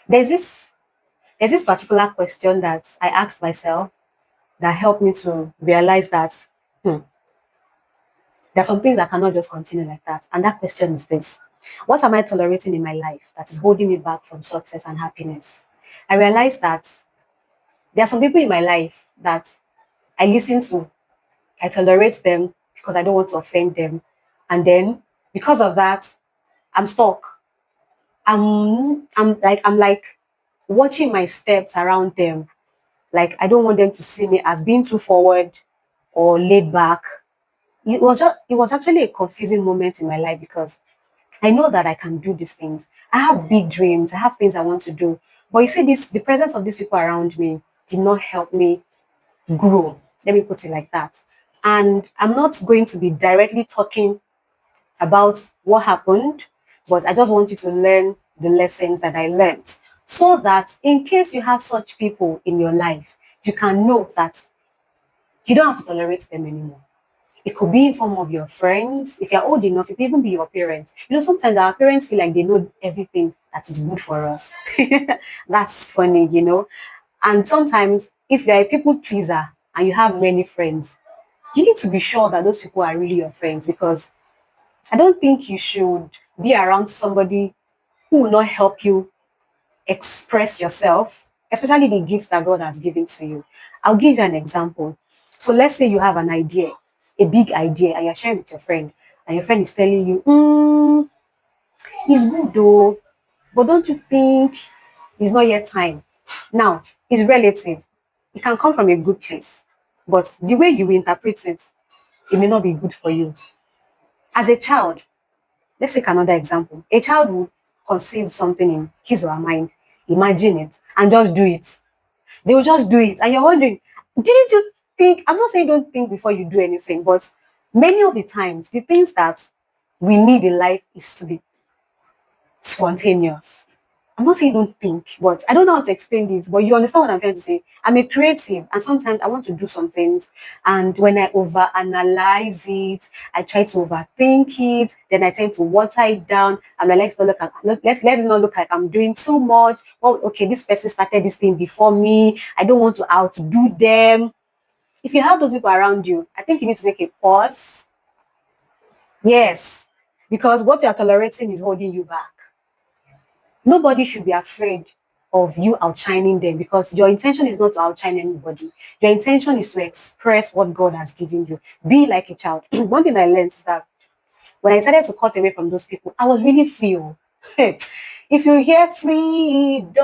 There's this there's this particular question that I asked myself that helped me to realize that hmm, there are some things that cannot just continue like that. And that question is this: what am I tolerating in my life that is holding me back from success and happiness? I realized that there are some people in my life that I listen to, I tolerate them because I don't want to offend them. And then because of that, I'm stuck. I'm like watching my steps around them. Like I don't want them to see me as being too forward or laid back. It was actually a confusing moment in my life because I know that I can do these things. I have big dreams. I have things I want to do. But you see, the presence of these people around me did not help me grow. Let me put it like that. And I'm not going to be directly talking about what happened, but I just want you to learn the lessons that I learned so that in case you have such people in your life, you can know that you don't have to tolerate them anymore. It could be in form of your friends. If you're old enough, it could even be your parents. Sometimes our parents feel like they know everything that is good for us. That's funny. And sometimes if you're a people pleaser and you have many friends, you need to be sure that those people are really your friends because I don't think you should be around somebody who will not help you express yourself, especially the gifts that God has given to you. I'll give you an example. So let's say you have an idea, a big idea, and you're sharing with your friend, and your friend is telling you, it's good though, but don't you think it's not yet time? Now, it's relative. It can come from a good place, but the way you interpret it, it may not be good for you. As a child, let's take another example. A child will conceive something in his or her mind, imagine it, and just do it. They will just do it. And you're wondering, didn't you think? I'm not saying don't think before you do anything, but many of the times, the things that we need in life is to be spontaneous. I'm not saying don't think, but I don't know how to explain this, but you understand what I'm trying to say. I'm a creative, and sometimes I want to do some things, and when I overanalyze it, I try to overthink it, then I tend to water it down, and let it not look like I'm doing too much. Well, okay, this person started this thing before me. I don't want to outdo them. If you have those people around you, I think you need to take a pause. Yes, because what you're tolerating is holding you back. Nobody should be afraid of you outshining them because your intention is not to outshine anybody. Your intention is to express what God has given you. Be like a child. One thing I learned is that when I started to cut away from those people, I was really free. Oh. If you hear freedom,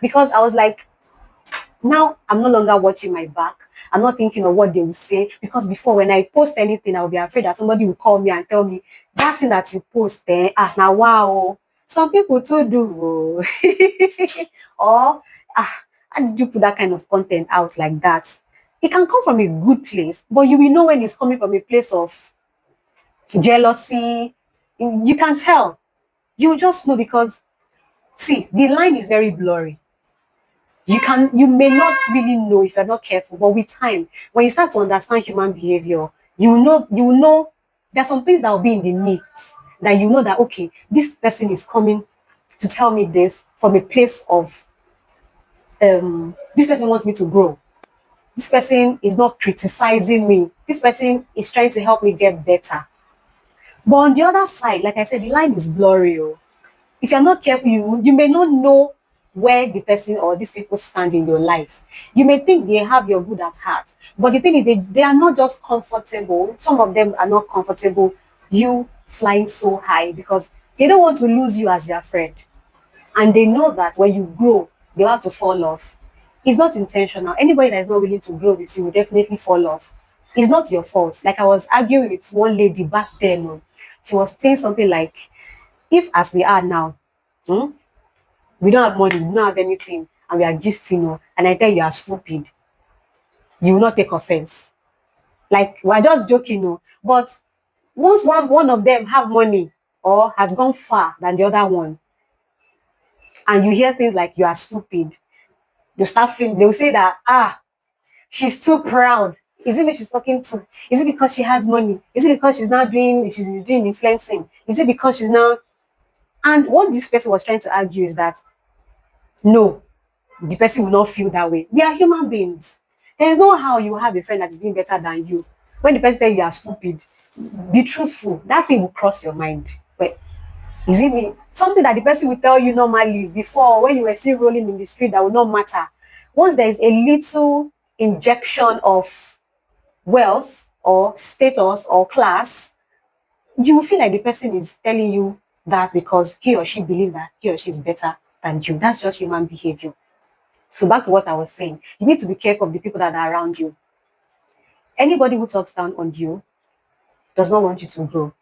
because I was like, now I'm no longer watching my back. I'm not thinking of what they will say because before when I post anything, I'll be afraid that somebody will call me and tell me that thing that you post there. Now wow, some people too do. Or how did you put that kind of content out like that? It can come from a good place, but you will know when it's coming from a place of jealousy. You can tell. You just know because see, the line is very blurry. You may not really know if you're not careful, but with time, when you start to understand human behavior, you know there's some things that will be in the mix that you know that okay, this person is coming to tell me this from a place of this person wants me to grow. This person is not criticizing me. This person is trying to help me get better. But on the other side, like I said, the line is blurry. Oh. If you're not careful, you may not know where the person or these people stand in your life. You may think they have your good at heart, but the thing is they are not just comfortable. Some of them are not comfortable you flying so high because they don't want to lose you as their friend. And they know that when you grow, they have to fall off. It's not intentional. Anybody that is not willing to grow with you will definitely fall off. It's not your fault. Like I was arguing with one lady back then. She was saying something like, if as we are now, hmm, we don't have money, we don't have anything, and we are just, and I tell you are stupid, you will not take offense. Like we're just joking, but once one of them have money or has gone far than the other one, and you hear things like you are stupid, you start feeling they will say that she's too proud. Is it because she's talking to? Is it because she has money? Is it because she's doing influencing? Is it because she's now? And what this person was trying to argue is that No, the person will not feel that way. We are human beings. There's no how you have a friend that is doing better than you. When the person tells you are stupid, be truthful. That thing will cross your mind. But is it me? Something that the person will tell you normally before, when you were still rolling in the street, that will not matter. Once there is a little injection of wealth or status or class, you will feel like the person is telling you that because he or she believes that he or she is better than you. That's just human behavior. So back to what I was saying, you need to be careful of the people that are around you. Anybody who talks down on you does not want you to grow.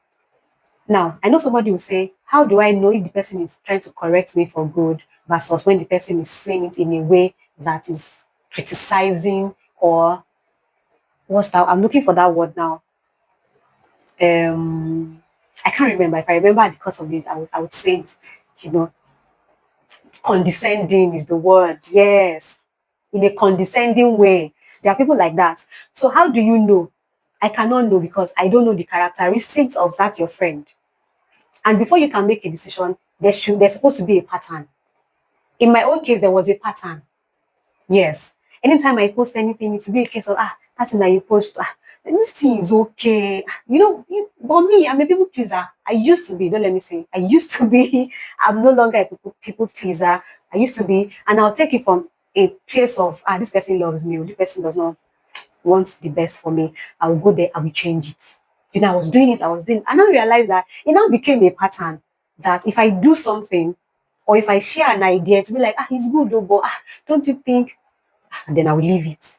Now, I know somebody will say, how do I know if the person is trying to correct me for good versus when the person is saying it in a way that is criticizing or what's that? I'm looking for that word now. I can't remember. If I remember the cause of it, I would say it, you know, condescending is the word. Yes. In a condescending way. There are people like that. So how do you know? I cannot know because I don't know the characteristics of that your friend. And before you can make a decision, there's supposed to be a pattern. In my own case, there was a pattern. Yes. Anytime I post anything, it will be a case of, that thing that you post, this thing is okay. But me, I'm a people pleaser. I used to be, don't let me say, I used to be, I'm no longer a people pleaser. I used to be, and I'll take it from a place of, this person loves me, or this person does not want the best for me. I will go there, I will change it. I was doing it, and I realized that it now became a pattern that if I do something, or if I share an idea, to be like, it's good though, but don't you think? And then I will leave it.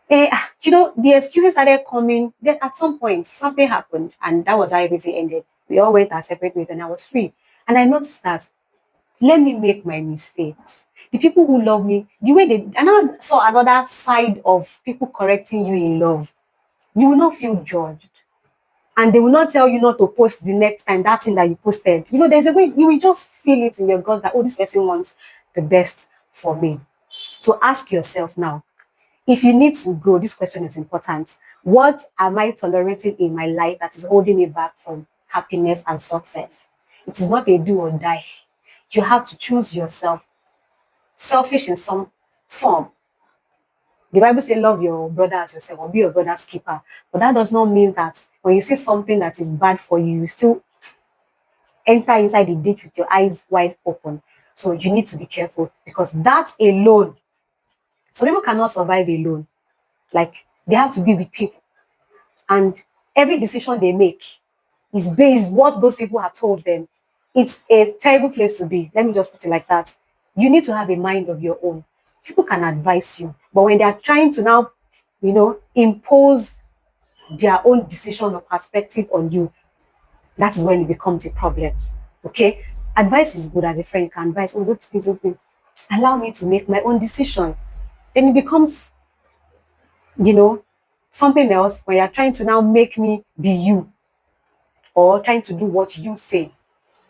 The excuses started coming. Then at some point, something happened, and that was how everything ended. We all went our separate ways, and I was free. And I noticed that let me make my mistakes. The people who love me, the way they, and I saw another side of people correcting you in love. You will not feel judged. And they will not tell you not to post the next time that thing that you posted. There's a way you will just feel it in your gut that, this person wants the best for me. So ask yourself now, if you need to grow, this question is important. What am I tolerating in my life that is holding me back from happiness and success? It is not a do or die. You have to choose yourself. Selfish in some form. The Bible says love your brother as yourself or be your brother's keeper. But that does not mean that when you see something that is bad for you, you still enter inside the ditch with your eyes wide open. So you need to be careful because that alone, some people cannot survive alone. Like they have to be with people. And every decision they make is based what those people have told them. It's a terrible place to be. Let me just put it like that. You need to have a mind of your own. People can advise you, but when they are trying to now, impose their own decision or perspective on you, that is when it becomes a problem. Okay? Advice is good as a friend. You can advise, go to people, allow me to make my own decision. Then it becomes, something else when you're trying to now make me be you or trying to do what you say.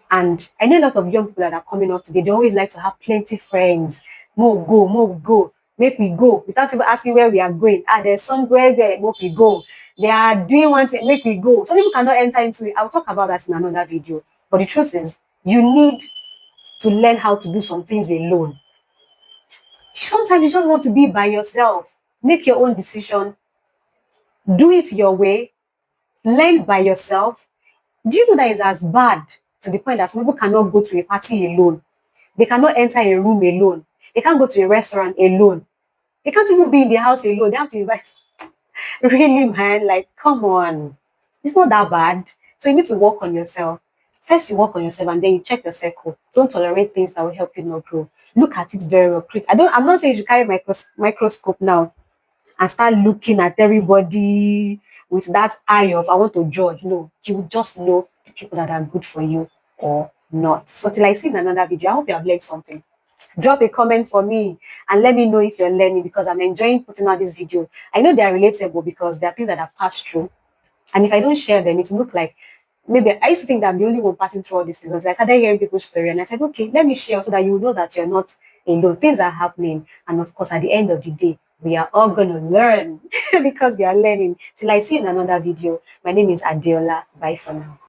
And I know a lot of young people that are coming up today, they always like to have plenty friends. More go, make we go. Without even asking where we are going. There's somewhere there, make we go. They are doing one thing, make we go. Some people cannot enter into it. I'll talk about that in another video. But the truth is, you need to learn how to do some things alone. Sometimes you just want to be by yourself. Make your own decision. Do it your way. Learn by yourself. Do you know that it's as bad to the point that some people cannot go to a party alone? They cannot enter a room alone. They can't go to a restaurant alone. They can't even be in the house alone. They have to invite. Really, man, like, come on. It's not that bad. So you need to work on yourself. First, you work on yourself and then you check your circle. Don't tolerate things that will help you not grow. Look at it very well. I'm not saying you should carry microscope now and start looking at everybody with that eye of I want to judge. No, you will just know the people that are good for you or not. So till I see in another video, I hope you have learned something. Drop a comment for me and let me know if you're learning because I'm enjoying putting out these videos. I know they are relatable because they are things that I've passed through. And if I don't share them, it will look like maybe I used to think that I'm the only one passing through all these things. So I started hearing people's story and I said, okay, let me share so that you know that you're not alone. Things are happening. And of course, at the end of the day, we are all going to learn because we are learning. Till I see you in another video. My name is Adeola. Bye for now.